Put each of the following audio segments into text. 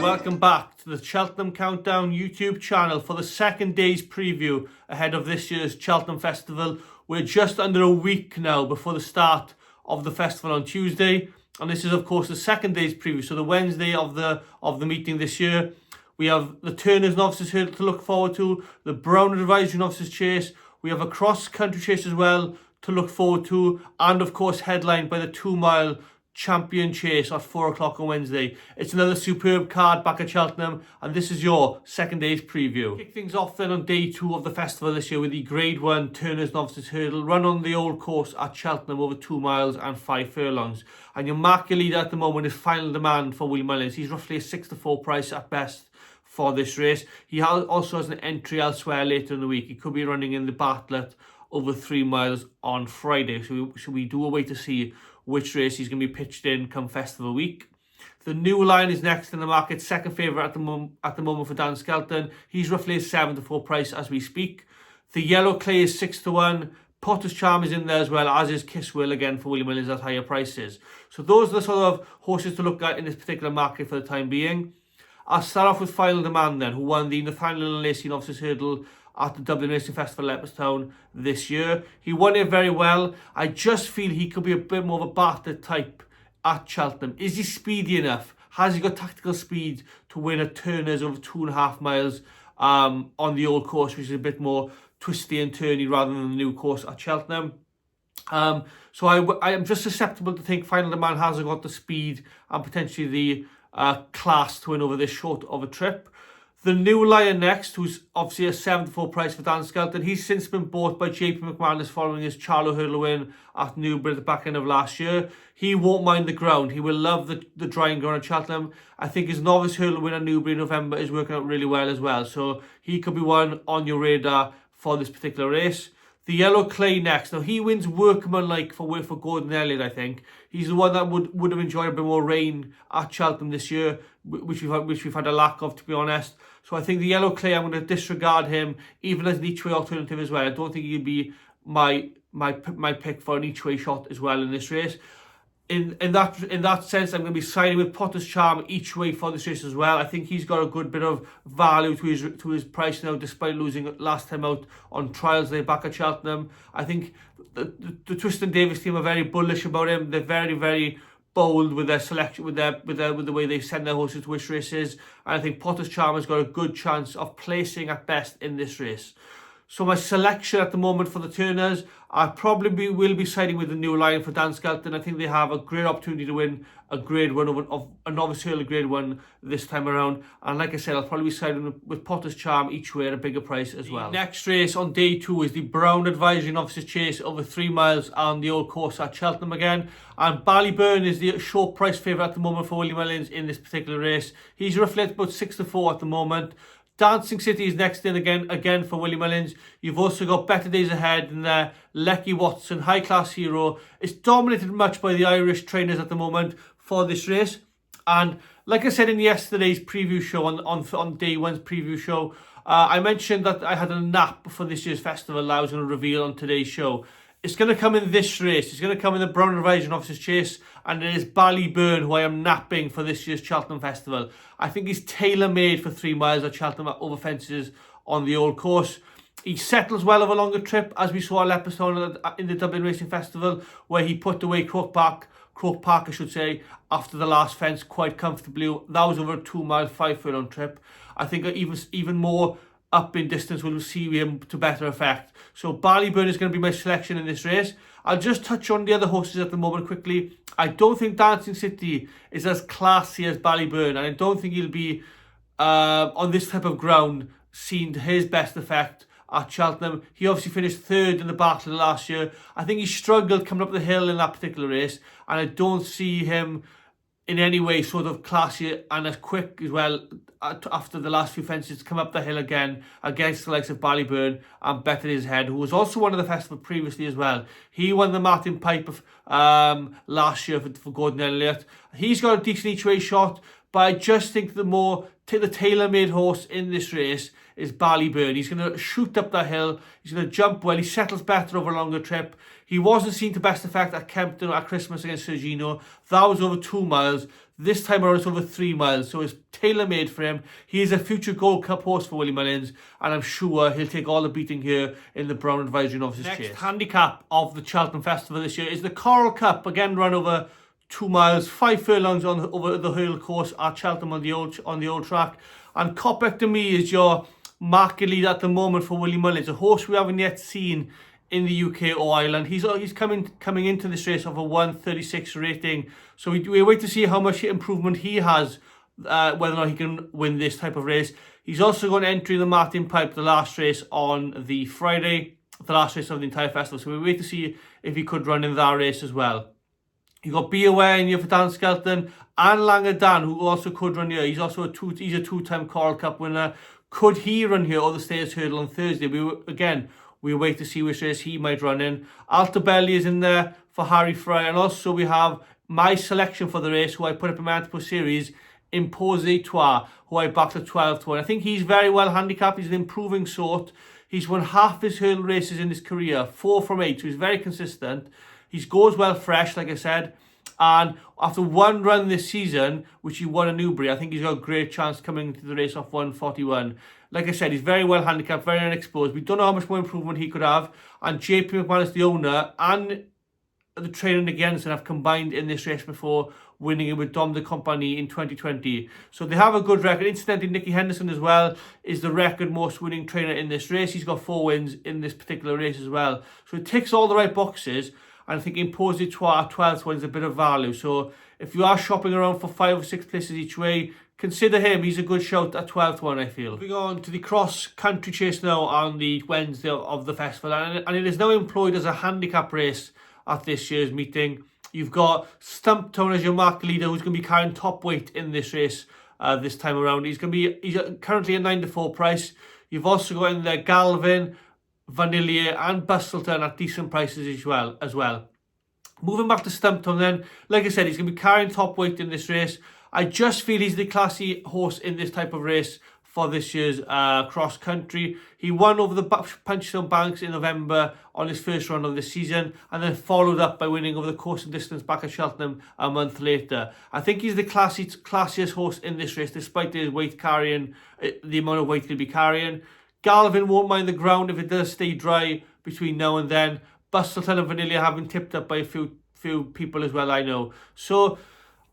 welcome back to the Cheltenham Countdown YouTube channel for the second day's preview ahead of this year's Cheltenham Festival. We're just under a week now before the start of the festival on Tuesday, and this is of course the second day's preview, so the Wednesday of the meeting this year. We have the Turners Novices Hurdle to look forward to, the Brown Advisory Novices Chase, we have a cross-country chase as well to look forward to, and of course headlined by the 2-mile champion chase at 4 o'clock on Wednesday. It's another superb card back at Cheltenham, and this is your second day's preview. Kick things off then on day 2 of the festival this year with the Grade 1 Turners Novices Hurdle run on the old course at Cheltenham over 2 miles and 5 furlongs. And your market leader at the moment is Final Demand for Willie Mullins. He's roughly a 6-4 price at best for this race. He also has an entry elsewhere later in the week. He could be running in the Bartlett over 3 miles on Friday. So we do await to see which race he's going to be pitched in come festival week. The New Line is next in the market, second favourite at the moment for Dan Skelton. He's roughly a 7-4 price as we speak. The Yellow Clay is 6-1. Potter's Charm is in there as well, as is Kiss Will again for Willie Mullins at higher prices. So those are the sort of horses to look at in this particular market for the time being. I'll start off with Final Demand then, who won the Nathaniel and Lacey Novices Hurdle at the Dublin Racing Festival at Leopardstown this year. He won it very well. I just feel he could be a bit more of a Bartlett type at Cheltenham. Is he speedy enough? Has he got tactical speed to win a Turners over 2.5 miles on the old course, which is a bit more twisty and turny rather than the new course at Cheltenham? So I am just susceptible to think Final Demand hasn't got the speed and potentially the class to win over this short of a trip. The New Lion next, who's obviously a 7-4 price for Dan Skelton. He's since been bought by JP McManus following his Charlo Hurdle win at Newbury at the back end of last year. He won't mind the ground. He will love the drying ground at Cheltenham. I think his novice hurdle win at Newbury in November is working out really well as well. So he could be one on your radar for this particular race. The Yellow Clay next. Now he wins workmanlike for Gordon Elliott, I think. He's the one that would have enjoyed a bit more rain at Cheltenham this year, which we've had a lack of, to be honest. So I think the Yellow Clay, I'm going to disregard him, even as an each-way alternative as well. I don't think he'd be my pick for an each-way shot as well in this race. In that sense, I'm going to be siding with Potter's Charm each way for this race as well. I think he's got a good bit of value to his price now, despite losing last time out on trials day back at Cheltenham. I think the Twiston Davis team are very bullish about him. They're very, very bold with their selection, with the way they send their horses to which races. And I think Potter's Charm has got a good chance of placing at best in this race. So my selection at the moment for the Turners, I probably will be siding with the New Lion for Dan Skelton. I think they have a great opportunity to win a Grade 1 of a novice hurdle Grade 1 this time around. And like I said, I'll probably be siding with Potter's Charm each way at a bigger price as well. The next race on day 2 is the Brown Advisory Novices Chase over 3 miles on the old course at Cheltenham again. And Ballyburn is the short price favourite at the moment for Willie Mullins in this particular race. He's roughly at about 6-4 at the moment. Dancing City is next in again for Willie Mullins. You've also got Better Days Ahead and Lecky Watson, High Class Hero. It's dominated much by the Irish trainers at the moment for this race. And like I said in yesterday's preview show, on day 1's preview show, I mentioned that I had a nap for this year's festival that I was going to reveal on today's show. It's going to come in this race. It's going to come in the Brown Advisory Novices Chase, and it is Ballyburn who I am napping for this year's Cheltenham Festival. I think he's tailor-made for 3 miles at Cheltenham over fences on the old course. He settles well over a longer trip, as we saw at Leopardstown in the Dublin Racing Festival, where he put away Croke Park, I should say, after the last fence quite comfortably. That was over a 2-mile, 5-furlong trip. I think even more up in distance will see him to better effect. So Ballyburn is going to be my selection in this race. I'll just touch on the other horses at the moment quickly. I don't think Dancing City is as classy as Ballyburn, and I don't think he'll be on this type of ground seen to his best effect at Cheltenham. He obviously finished 3rd in the Bartlett last year. I think he struggled coming up the hill in that particular race, and I don't see him in any way sort of classy and as quick as well after the last few fences to come up the hill again against the likes of Ballyburn and Better Days Ahead, who was also one of the festival previously as well. He won the Martin Pipe last year for Gordon Elliott. He's got a decent each way shot, But I just think the tailor-made horse in this race is Ballyburn. He's going to shoot up the hill. He's going to jump well. He settles better over a longer trip. He wasn't seen to best effect at Kempton at Christmas against Sergino. That was over 2 miles. This time around it's over 3 miles. So it's tailor-made for him. He is a future Gold Cup horse for Willie Mullins. And I'm sure he'll take all the beating here in the Brown Advisory Novices Chase. Next handicap of the Cheltenham Festival this year is the Coral Cup. Again, run over 2 miles, 5 furlongs over the hurdle course at Cheltenham on the old track. And Copec to me is your market lead at the moment for Willie Mullins, a horse we haven't yet seen in the UK or Ireland. He's coming into this race of a 136 rating, so we wait to see how much improvement he has, whether or not he can win this type of race. He's also got an entry in the Martin Pipe, the last race on the Friday, the last race of the entire festival, so we wait to see if he could run in that race as well. You've got Be Aware in here for Dan Skelton, and Langer Dan, who also could run here. He's also a two-time Coral Cup winner. Could he run here or the Stayers Hurdle on Thursday? We wait to see which race he might run in. Altabelli is in there for Harry Fry. And also we have my selection for the race, who I put up in my Antipus series, Impose Toi, who I backed at 12-1. I think he's very well handicapped. He's an improving sort. He's won half his hurdle races in his career, 4 from 8, so he's very consistent. He goes well fresh, like I said. And after one run this season, which he won in Newbury, I think he's got a great chance coming into the race off 141. Like I said, he's very well handicapped, very unexposed. We don't know how much more improvement he could have. And JP McManus, the owner, and the trainer Nick Jensen have combined in this race before, winning it with Dom de Compagnie in 2020. So they have a good record. Incidentally, Nicky Henderson as well is the record most winning trainer in this race. He's got 4 wins in this particular race as well. So it ticks all the right boxes. And I think Impose Toi at 12-1 is a bit of value. So if you are shopping around for 5 or 6 places each way, consider him. He's a good shout at 12-1, I feel. Moving on to the cross-country chase now on the Wednesday of the festival. And it is now employed as a handicap race at this year's meeting. You've got Stumptown as your market leader, who's going to be carrying top weight in this race this time around. He's currently a 9-4 price. You've also got in there Galvin, Vanillier and Bustleton at decent prices as well. Moving back to Stumptown then, like I said, he's going to be carrying top weight in this race. I just feel he's the classy horse in this type of race for this year's cross country. He won over the Punchestown Banks in November on his first run of the season, and then followed up by winning over the course and distance back at Cheltenham a month later. I think he's the classiest horse in this race, despite his weight carrying, the amount of weight he'll be carrying. Galvin won't mind the ground if it does stay dry between now and then. Bustleton and Vanilla have been tipped up by a few people as well, I know. So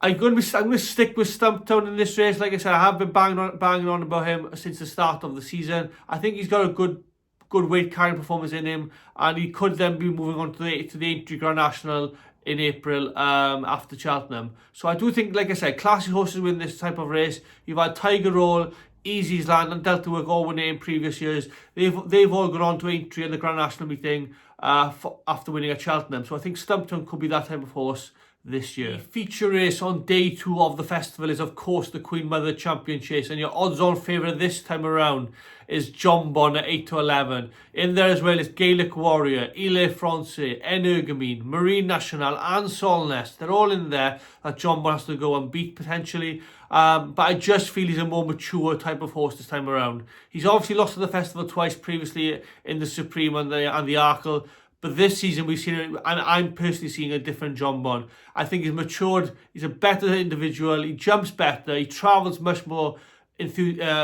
I'm going to stick with Stumptown in this race. Like I said, I have been banging on about him since the start of the season. I think he's got a good weight carrying performance in him, and he could then be moving on to the Aintree Grand National in April after Cheltenham. So I do think, like I said, classy horses win this type of race. You've had Tiger Roll, Easy's Land and Delta Work all winning in previous years. They've all gone on to Aintree in the Grand National meeting after winning at Cheltenham. So I think Stumptown could be that type of horse this year. The feature race on day 2 of the festival is of course the Queen Mother Champion Chase, and your odds-on favourite this time around is John Bon at 8-11. In there as well is Gaelic Warrior, Ile Francais, Energumene, Marine National and Solnest. They're all in there that John Bon has to go and beat potentially. But I just feel he's a more mature type of horse this time around. He's obviously lost to the festival twice previously in the Supreme and the Arkle. But this season we've seen, and I'm personally seeing a different John Bon. I think he's matured, he's a better individual, he jumps better, he travels much more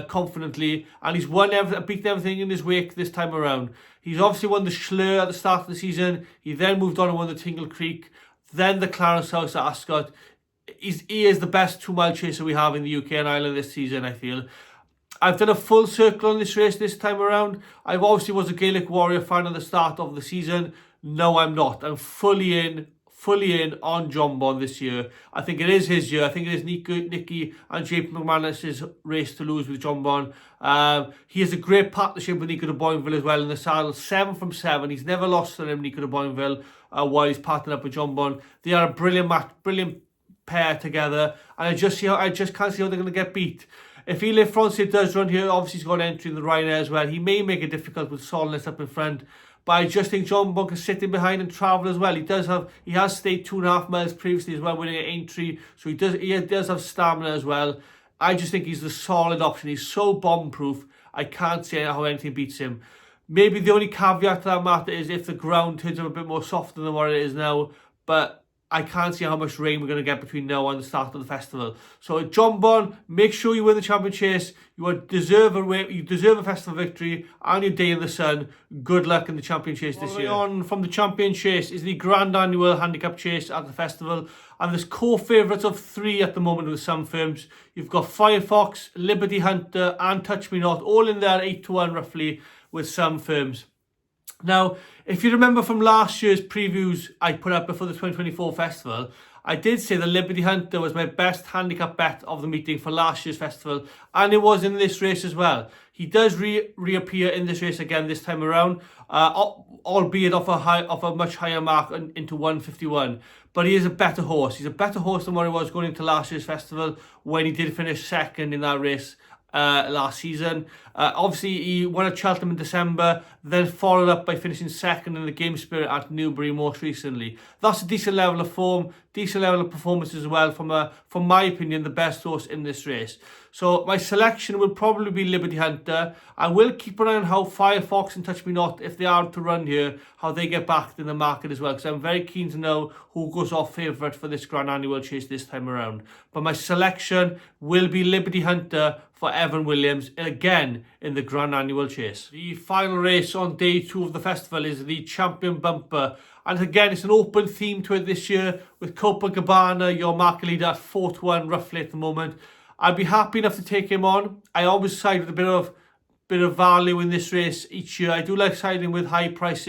confidently, and he's beaten everything in his wake this time around. He's obviously won the Schlur at the start of the season, he then moved on and won the Tingle Creek, then the Clarence House at Ascot. He is the best 2-mile chaser we have in the UK and Ireland this season, I feel. I've done a full circle on this race this time around. I obviously was a Gaelic Warrior fan at the start of the season. No, I'm not. I'm fully in on John Bon this year. I think it is his year. I think it is Nicky and JP McManus' race to lose with John Bon. He has a great partnership with Nico de Boinville as well in the saddle. 7 from 7. He's never lost to him, Nico de Boinville, while he's partnered up with John Bon. They are a brilliant pair together, and I just can't see how they're going to get beat. If Ile Francais does run here, obviously he's got an entry in the Ryanair as well. He may make it difficult with Solness up in front, but I just think John Bunker sitting behind and travel as well. He has stayed 2.5 miles previously as well, winning at Aintree, so he does have stamina as well. I just think he's the solid option. He's so bomb-proof, I can't see how anything beats him. Maybe the only caveat to that matter is if the ground turns out a bit more softer than what it is now, but I can't see how much rain we're going to get between now and the start of the festival. So John Bon, make sure you win the champion chase. You deserve a festival victory and your day in the sun. Good luck in the champion chase this year. On from the champion chase is the grand annual handicap chase at the festival. And there's core favourites of 3 at the moment with some firms. You've got Firefox, Liberty Hunter and Touch Me Not, all in there 8-1 roughly with some firms. Now, if you remember from last year's previews I put up before the 2024 festival, I did say the Liberty Hunter was my best handicap bet of the meeting for last year's festival, and it was in this race as well. He does reappear in this race again this time around, albeit off a much higher mark into 151. But he is a better horse. He's a better horse than what he was going into last year's festival when he did finish second in that race last season. Obviously, he won at Cheltenham in December, then followed up by finishing second in the Game Spirit at Newbury most recently. That's a decent level of form, decent level of performance as well from my opinion, the best horse in this race. So my selection will probably be Liberty Hunter. I will keep an eye on how Firefox and Touch Me Not, if they are to run here, how they get backed in the market as well, because I'm very keen to know who goes off favourite for this Grand Annual Chase this time around. But my selection will be Liberty Hunter for Evan Williams, again in the Grand Annual Chase. The final race on day 2 of the festival is the Champion Bumper. And again, it's an open theme to it this year, with Copacabana, your market leader, at 4-1 roughly at the moment. I'd be happy enough to take him on. I always side with a bit of value in this race each year. I do like siding with high priced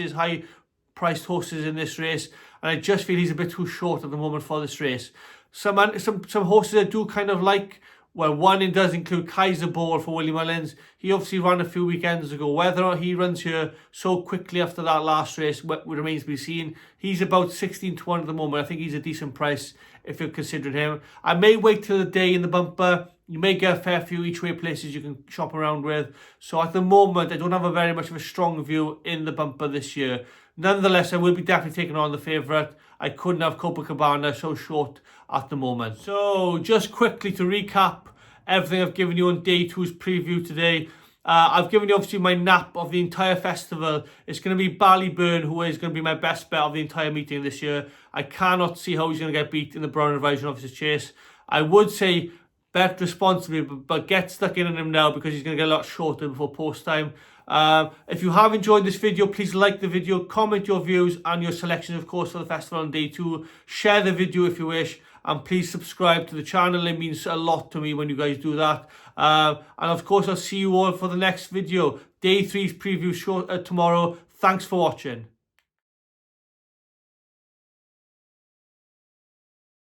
horses in this race, and I just feel he's a bit too short at the moment for this race. Some horses I do kind of like. Well, one does include Kaiser Ball for Willie Mullins. He obviously ran a few weekends ago. Whether or not he runs here so quickly after that last race remains to be seen. He's about 16-1 at the moment. I think he's a decent price if you're considering him. I may wait till the day in the bumper. You may get a fair few each way places you can shop around with. So at the moment, I don't have very much of a strong view in the bumper this year. Nonetheless, I will be definitely taking on the favourite. I couldn't have Copacabana so short at the moment. So just quickly to recap everything I've given you on day 2's preview today. I've given you obviously my nap of the entire festival. It's going to be Ballyburn, who is going to be my best bet of the entire meeting this year. I cannot see how he's going to get beat in the Brown Advisory Officer's Chase. I would say bet responsibly, but get stuck in on him now because he's going to get a lot shorter before post time. If you have enjoyed this video, please like the video, comment your views and your selections, of course, for the festival on day 2. Share the video if you wish, and please subscribe to the channel. It means a lot to me when you guys do that. And of course, I'll see you all for the next video. Day 3's preview tomorrow. Thanks for watching.